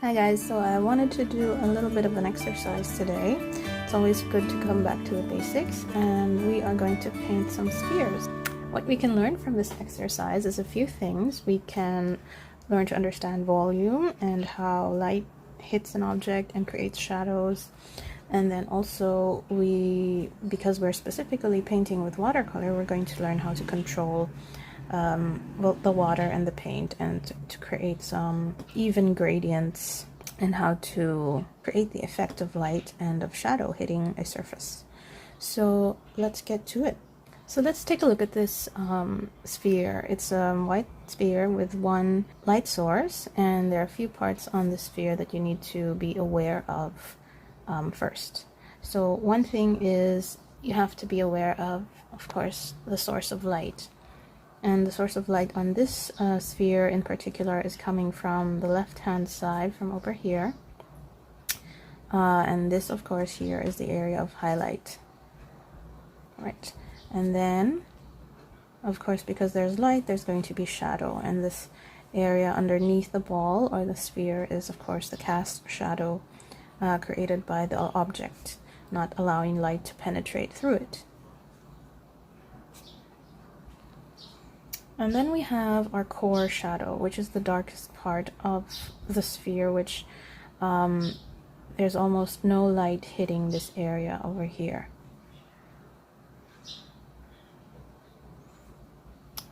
Hi guys, so I wanted to do a little bit of an exercise today. It's always good to come back to the basics, and we are going to paint some spheres. What we can learn from this exercise is a few things. We can learn to understand volume and how light hits an object and creates shadows. And then also because we're specifically painting with watercolor, we're going to learn how to control the water and the paint, and to create some even gradients, and how to create the effect of light and of shadow hitting a surface. So let's get to it. So let's take a look at this sphere. It's a white sphere with one light source, and there are a few parts on the sphere that you need to be aware of first. So one thing is you have to be aware of course, the source of light. And the source of light on this sphere in particular is coming from the left-hand side, from over here. And this, of course, here is the area of highlight. Right. And then, of course, because there's light, there's going to be shadow. And this area underneath the ball or the sphere is, of course, the cast shadow created by the object, not allowing light to penetrate through it. And then we have our core shadow, which is the darkest part of the sphere, which there's almost no light hitting this area over here.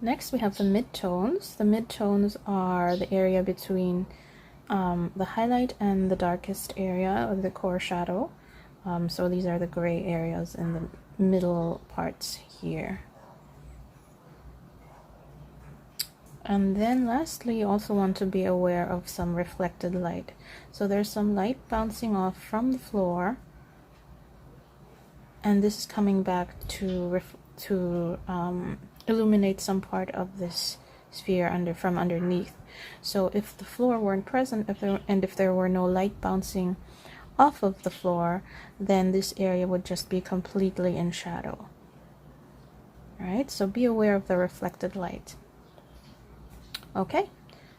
Next, we have the midtones. The midtones are the area between the highlight and the darkest area of the core shadow. So these are the gray areas in the middle parts here. And then lastly, you also want to be aware of some reflected light. So there's some light bouncing off from the floor, and this is coming back to illuminate some part of this sphere from underneath. So if the floor weren't present, if there were no light bouncing off of the floor, then this area would just be completely in shadow. All right, so be aware of the reflected light. Okay,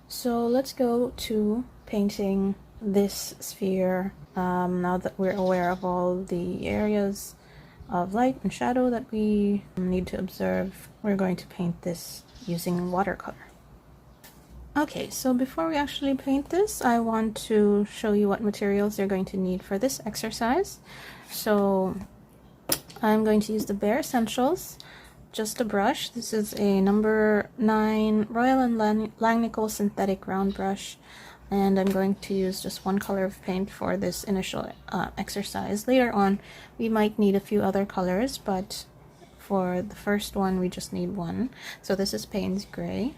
so let's go to painting this sphere. Now that we're aware of all the areas of light and shadow that we need to observe, we're going to paint this using watercolor. Okay, so before we actually paint this, I want to show you what materials you're going to need for this exercise. So I'm going to use the bare essentials. Just a brush. This is a number 9 Royal and Langnickel synthetic round brush, and I'm going to use just one color of paint for this initial exercise. Later on we might need a few other colors, but for the first one we just need one. So this is Paynes Gray.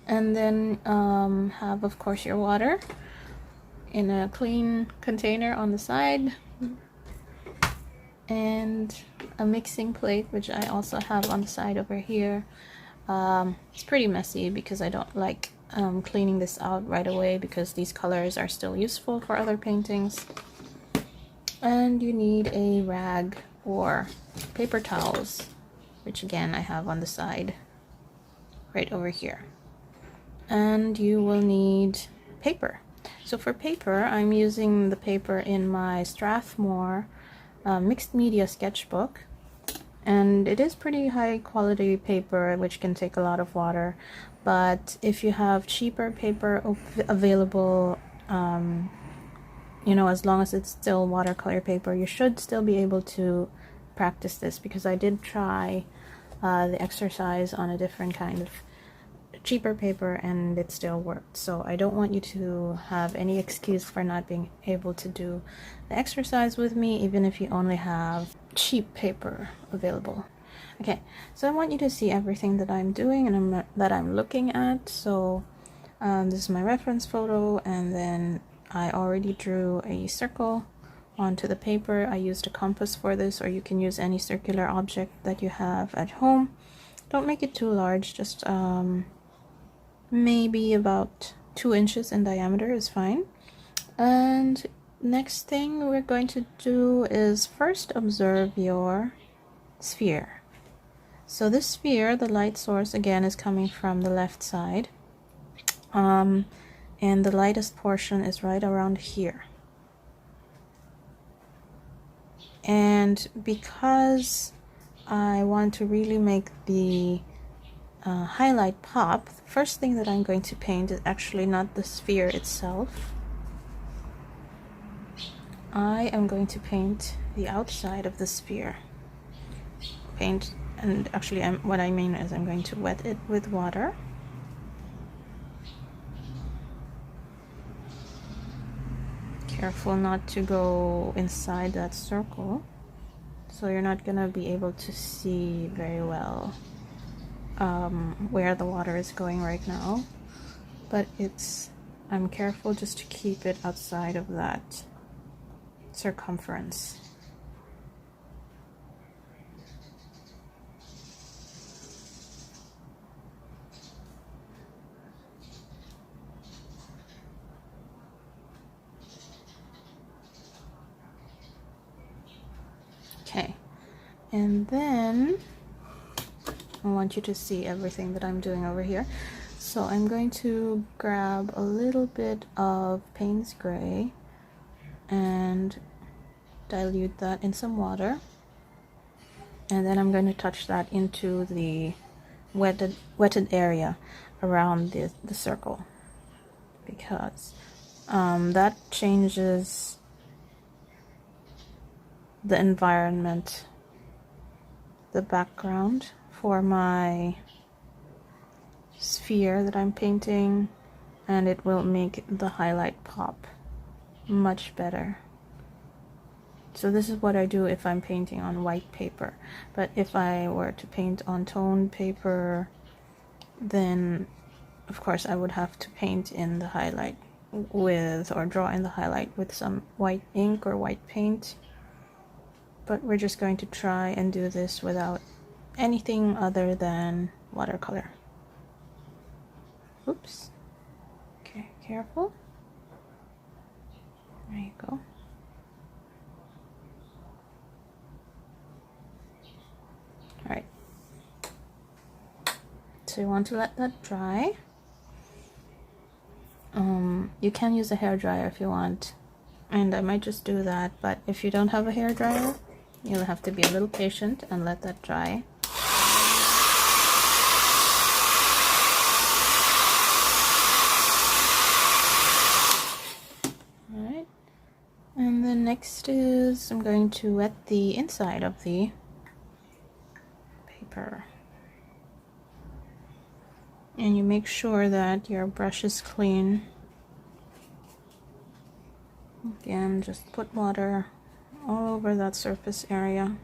And then have, of course, your water in a clean container on the side, and a mixing plate, which I also have on the side over here. It's pretty messy because I don't like cleaning this out right away, because these colors are still useful for other paintings. And you need a rag or paper towels, which again I have on the side right over here. And you will need paper. So for paper, I'm using the paper in my Strathmore mixed media sketchbook, and it is pretty high quality paper, which can take a lot of water. But if you have cheaper paper available, you know, as long as it's still watercolor paper, you should still be able to practice this, because I did try the exercise on a different kind of cheaper paper and it still worked. So I don't want you to have any excuse for not being able to do the exercise with me, even if you only have cheap paper available. Okay, so I want you to see everything that I'm doing and that I'm looking at. So this is my reference photo, and then I already drew a circle onto the paper. I used a compass for this, or you can use any circular object that you have at home. Don't make it too large, just maybe about 2 inches in diameter is fine. And next thing we're going to do is first observe your sphere. So this sphere, the light source again is coming from the left side. and the lightest portion is right around here. And because I want to really make the highlight pop, the first thing that I'm going to paint is actually not the sphere itself. I am going to paint the outside of the sphere. And actually what I mean is I'm going to wet it with water. Careful not to go inside that circle, so you're not gonna be able to see very well where the water is going right now, but I'm careful just to keep it outside of that circumference. Okay, and then I want you to see everything that I'm doing over here. So I'm going to grab a little bit of Paynes Gray and dilute that in some water, and then I'm going to touch that into the wetted area around the circle, because that changes the environment, the background for my sphere that I'm painting, and it will make the highlight pop much better. So this is what I do if I'm painting on white paper, but if I were to paint on toned paper, then of course I would have to paint in the highlight or draw in the highlight with some white ink or white paint. But we're just going to try and do this without anything other than watercolor. Oops. Okay, careful. There you go. Alright. So you want to let that dry. You can use a hairdryer if you want, and I might just do that, but if you don't have a hairdryer, you'll have to be a little patient and let that dry. Alright, and then next is I'm going to wet the inside of the paper. And you make sure that your brush is clean. Again, just put water all over that surface area.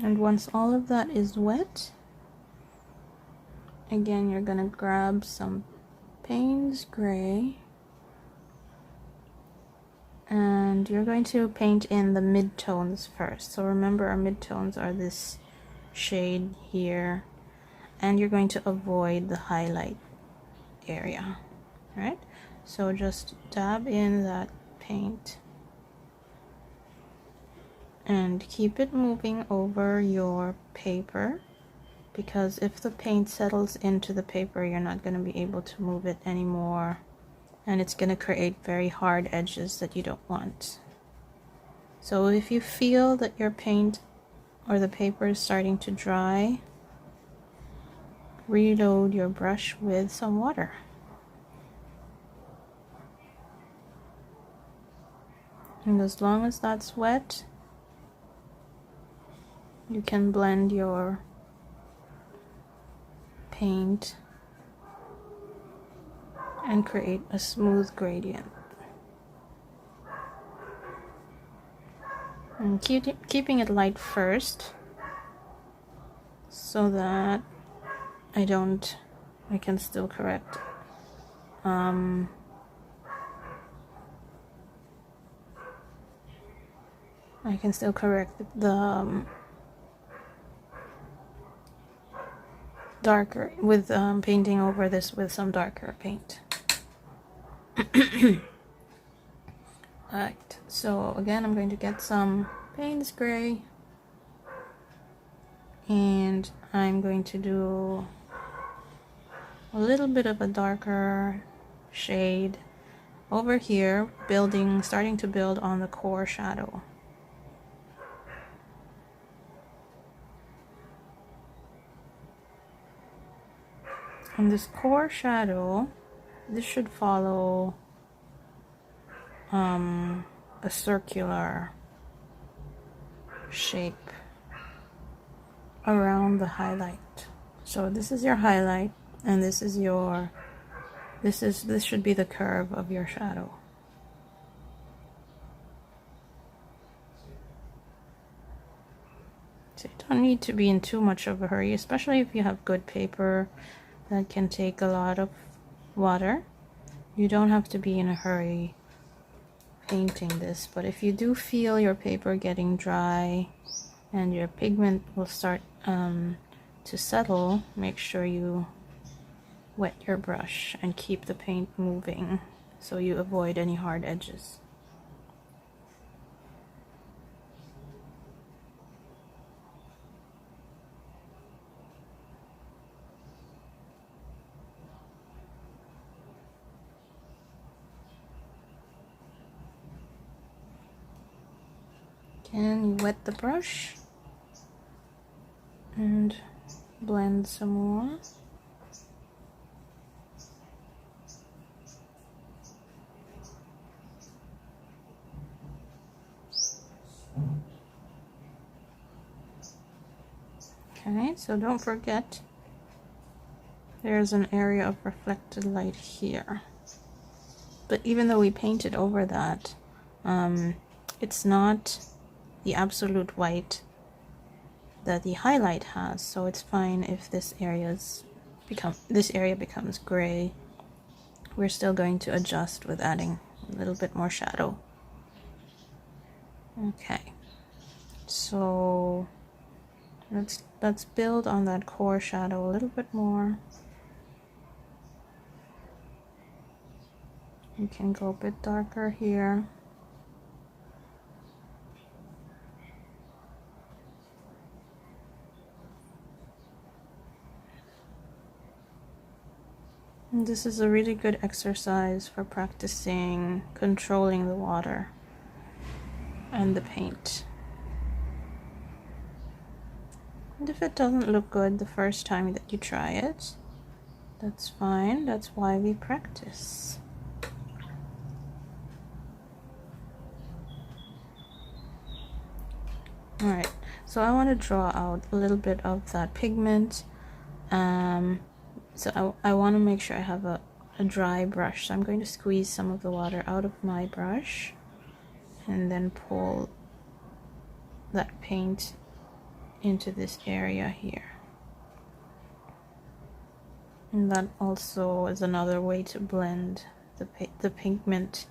And once all of that is wet, again, you're gonna grab some Paynes Gray, and you're going to paint in the midtones first. So remember, our midtones are this shade here, and you're going to avoid the highlight area. All right, so just dab in that paint and keep it moving over your paper, because if the paint settles into the paper, you're not going to be able to move it anymore, and it's going to create very hard edges that you don't want. So if you feel that your paint or the paper is starting to dry, reload your brush with some water. And as long as that's wet, you can blend your paint and create a smooth gradient. And keeping it light first, so that I can still correct darker, with painting over this with some darker paint. Alright, so again I'm going to get some Paynes Gray, and I'm going to do a little bit of a darker shade over here, starting to build on the core shadow. And this core shadow, this should follow a circular shape around the highlight. So this is your highlight, and this is your, this should be the curve of your shadow. So you don't need to be in too much of a hurry, especially if you have good paper that can take a lot of water. You don't have to be in a hurry painting this, but if you do feel your paper getting dry and your pigment will start to settle, make sure you wet your brush and keep the paint moving so you avoid any hard edges. Again, you wet the brush and blend some more. Okay, so don't forget there's an area of reflected light here. But even though we painted over that, it's not the absolute white that the highlight has, so it's fine if this area becomes gray. We're still going to adjust with adding a little bit more shadow. Okay, so let's build on that core shadow a little bit more. You can go a bit darker here. And this is a really good exercise for practicing controlling the water and the paint. And if it doesn't look good the first time that you try it, that's fine. That's why we practice. Alright, so I want to draw out a little bit of that pigment. So I want to make sure I have a dry brush. So I'm going to squeeze some of the water out of my brush and then pull that paint into this area here. And that also is another way to blend the pigment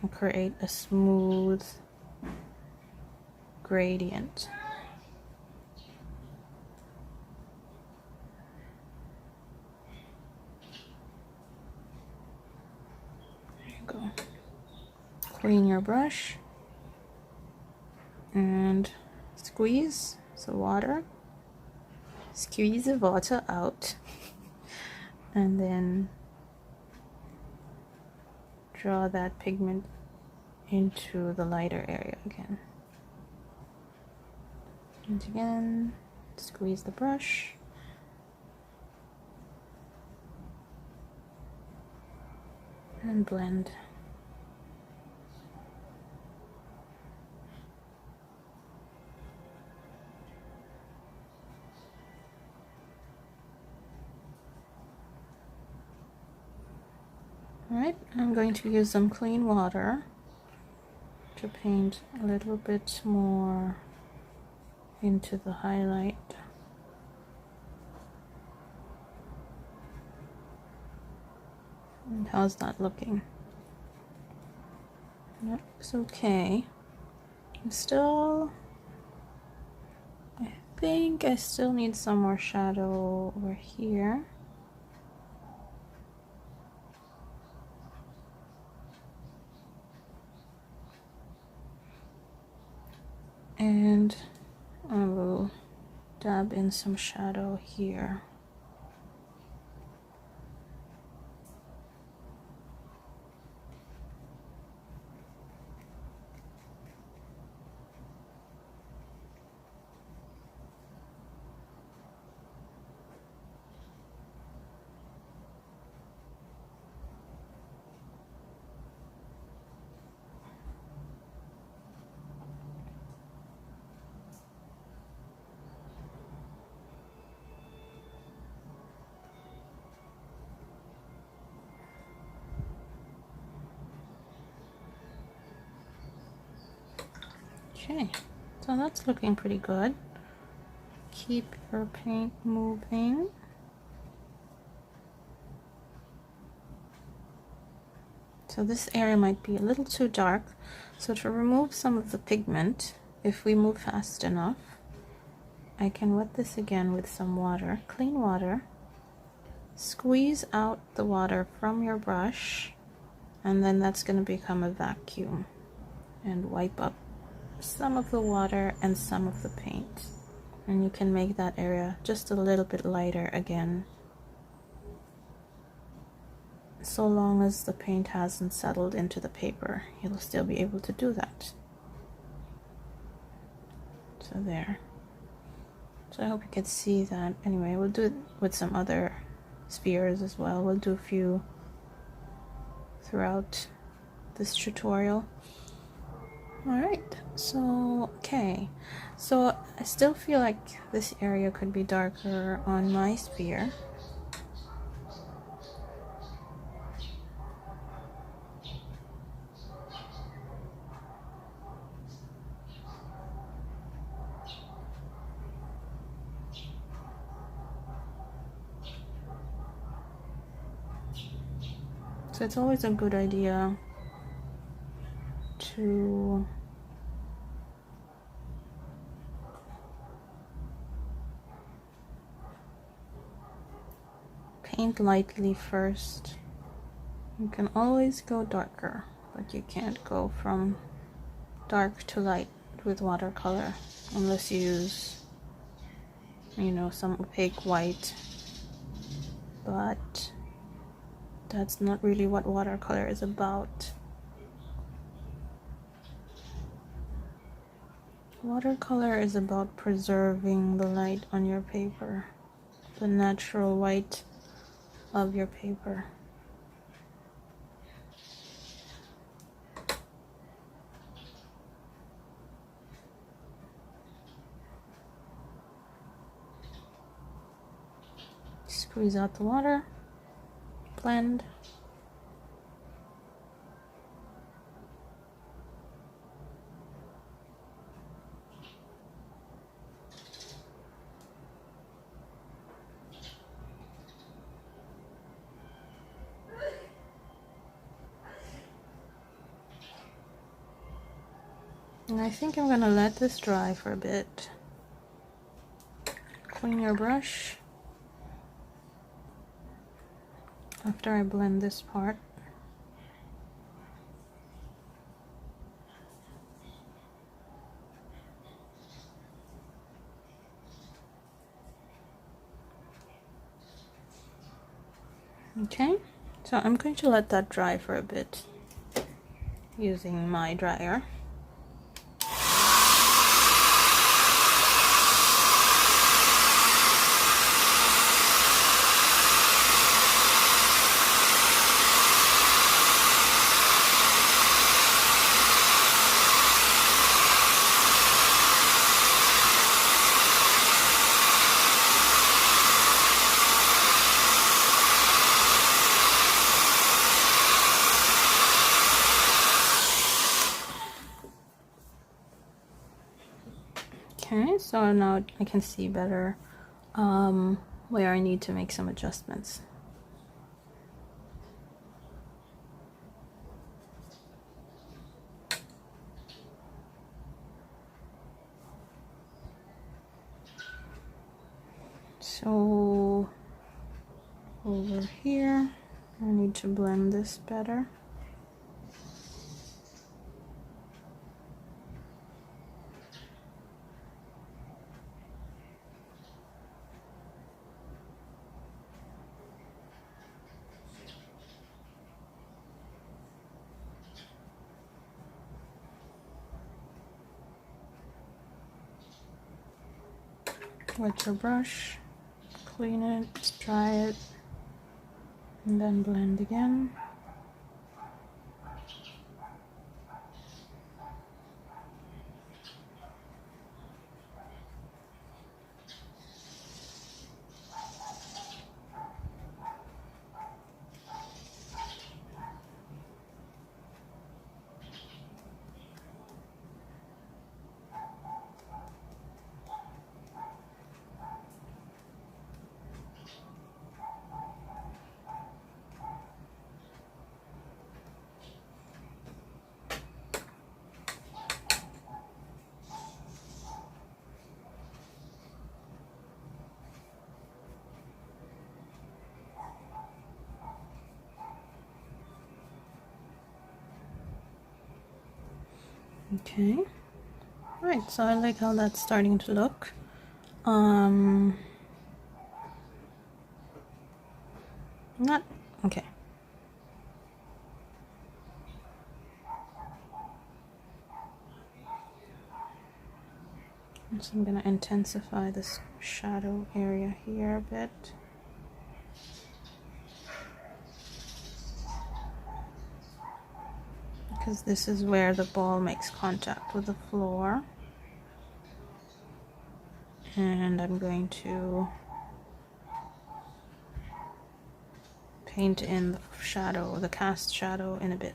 and create a smooth gradient. There you go. Clean your brush and squeeze the water. Squeeze the water out and then draw that pigment into the lighter area again. And again, squeeze the brush. And blend. Alright, I'm going to use some clean water to paint a little bit more into the highlight. And how's that looking? That looks okay. I'm still, I think I still need some more shadow over here. And I will dab in some shadow here. Okay, so that's looking pretty good. Keep your paint moving. So this area might be a little too dark. So to remove some of the pigment, if we move fast enough, I can wet this again with some water, clean water. Squeeze out the water from your brush, and then that's going to become a vacuum, and wipe up some of the water and some of the paint, and you can make that area just a little bit lighter again, so long as the paint hasn't settled into the paper. You'll still be able to do that. So there. So I hope you can see that. Anyway, we'll do it with some other spheres as well. We'll do a few throughout this tutorial. Alright, so okay, so I still feel like this area could be darker on my sphere. So it's always a good idea to paint lightly first. You can always go darker, but you can't go from dark to light with watercolor unless you use, you know, some opaque white, but that's not really what watercolor is about. Watercolor is about preserving the light on your paper, the natural white of your paper. Squeeze out the water, blend. And I think I'm gonna let this dry for a bit. Clean your brush after I blend this part. Okay, so I'm going to let that dry for a bit using my dryer. Okay, so now I can see better where I need to make some adjustments. So over here, I need to blend this better. Wet your brush, clean it, dry it, and then blend again. Okay, right, so I like how that's starting to look. Not okay. So I'm gonna intensify this shadow area here a bit. Because this is where the ball makes contact with the floor. And I'm going to paint in the shadow, the cast shadow, in a bit.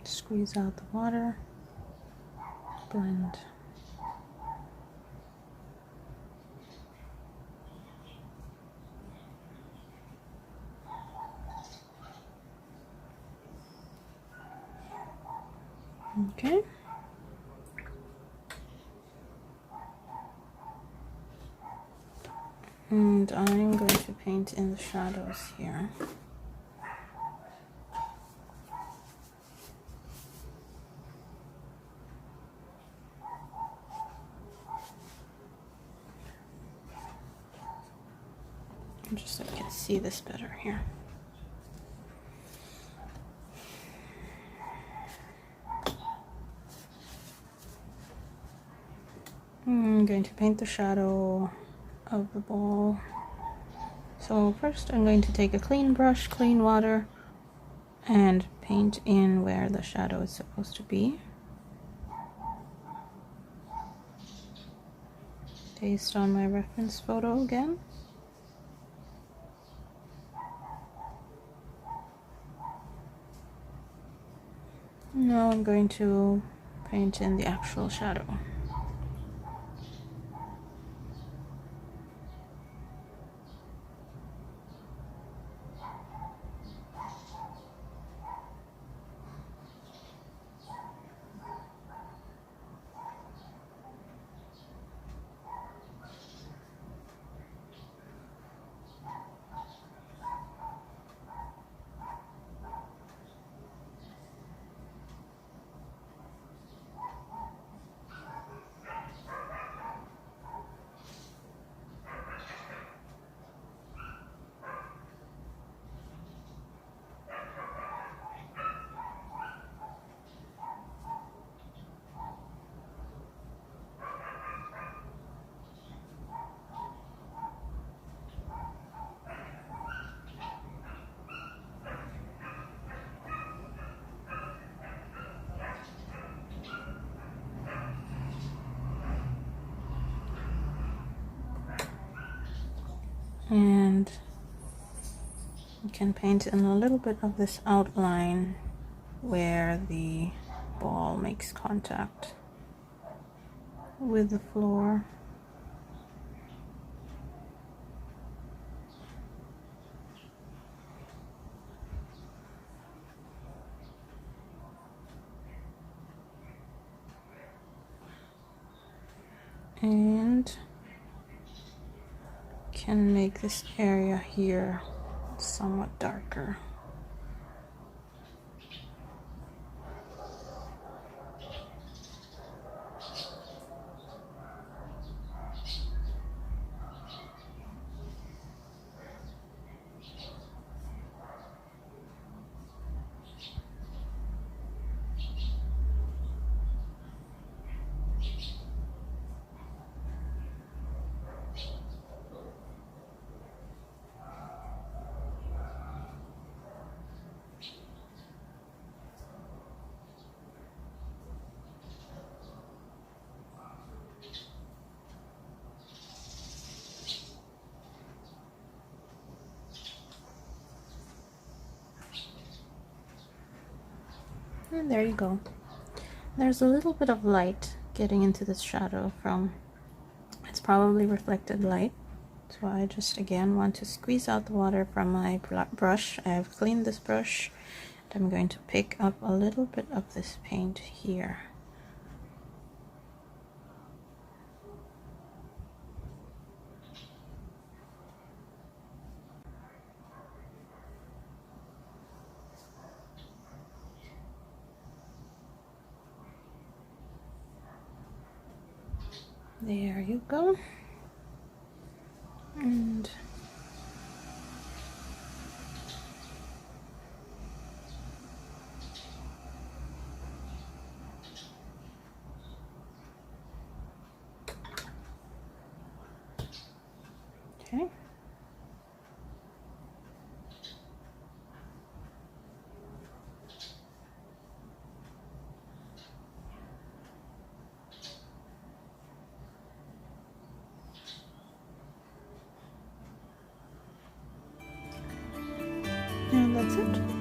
Squeeze out the water, blend. Okay. And I'm going to paint in the shadows here. Just so I can see this better here. I'm going to paint the shadow of the ball. So first I'm going to take a clean brush, clean water, and paint in where the shadow is supposed to be. Based on my reference photo again. Now I'm going to paint in the actual shadow. And you can paint in a little bit of this outline where the ball makes contact with the floor. and can make this area here somewhat darker. And there you go. There's a little bit of light getting into this shadow from, it's probably reflected light. So I just again want to squeeze out the water from my brush. I have cleaned this brush, and I'm going to pick up a little bit of this paint here. There you go. And okay. And that's it.